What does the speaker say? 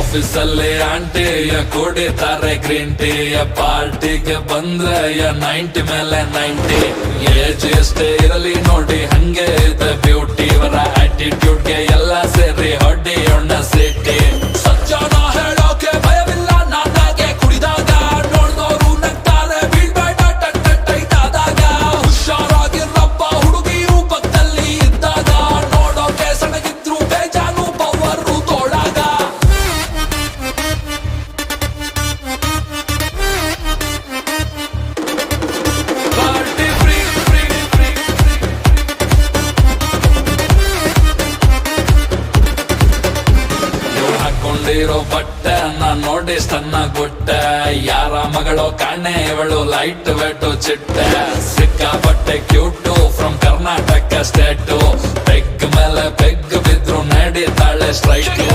ಆಫೀಸಲ್ಲಿ ಆಂಟಿಯ ಕುಡಿತಾರೆ green tea, ಪಾರ್ಟಿಗೆ ಬಂದ್ರೆ 90 ಮೇಲೆ 90. ಏಜ್ ಎಷ್ಟೇ ಇರಲಿ ನೋಡಿ ಹಂಗೆ ಇದೆ ಬ್ಯೂಟಿ, ಇವರ ಆಟಿಟ್ಯೂಡ್ಗೆ ಎಲ್ಲ ಸೇರಿ ಹೊಡೆಯೋಣ ಸಿಟಿ. ಸಜ್ಜನ ಹೇಳೋಕೆ ಭಯವಿಲ್ಲ ನಾನಾಗೆ ಕುಡಿದಾಗ, ನೋಡ್ದೋರು ನಗ್ತಾರೆ ಬೀಳ್ಬೇಡ ಟೈಟ್ ಆದಾಗ. ಹುಷಾರಾಗಿರಪ್ಪ ಹುಡುಗಿರು ಪಕ್ಕದಲ್ಲಿ ಇದ್ದಾಗ, ನೋಡೋಕೆ ಸಣ್ಣಗಿದ್ರು ಬೇಜಾನು ಪವರು ತೋಳಾಗ. ಪಾರ್ಟಿ ಫ್ರೀ ಫ್ರೀ ಫ್ರೀ ಇವ್ರು ಹಾಕೊಂಡಿರೋ ಬಟ್ಟೆ ನಾನ್ ನೋಡಿ ಚೆನ್ನಾಗ್ಬಿಟ್ಟೆ, ಯಾರ ಮಗಳು ಕಾಣೆ ಇವಳು ಲೈಟ್ ವೆಟ್ಟು ಚಿಟ್ಟೆ. ಸಿಕ್ಕಾಪಟ್ಟೆ cute from Karnataka state, peg ಮೇಲೆ ಪೆಗ್ ಬಿದ್ರು ನಡೀತಾಳೆ ಸ್ಟ್ರೈಟ್.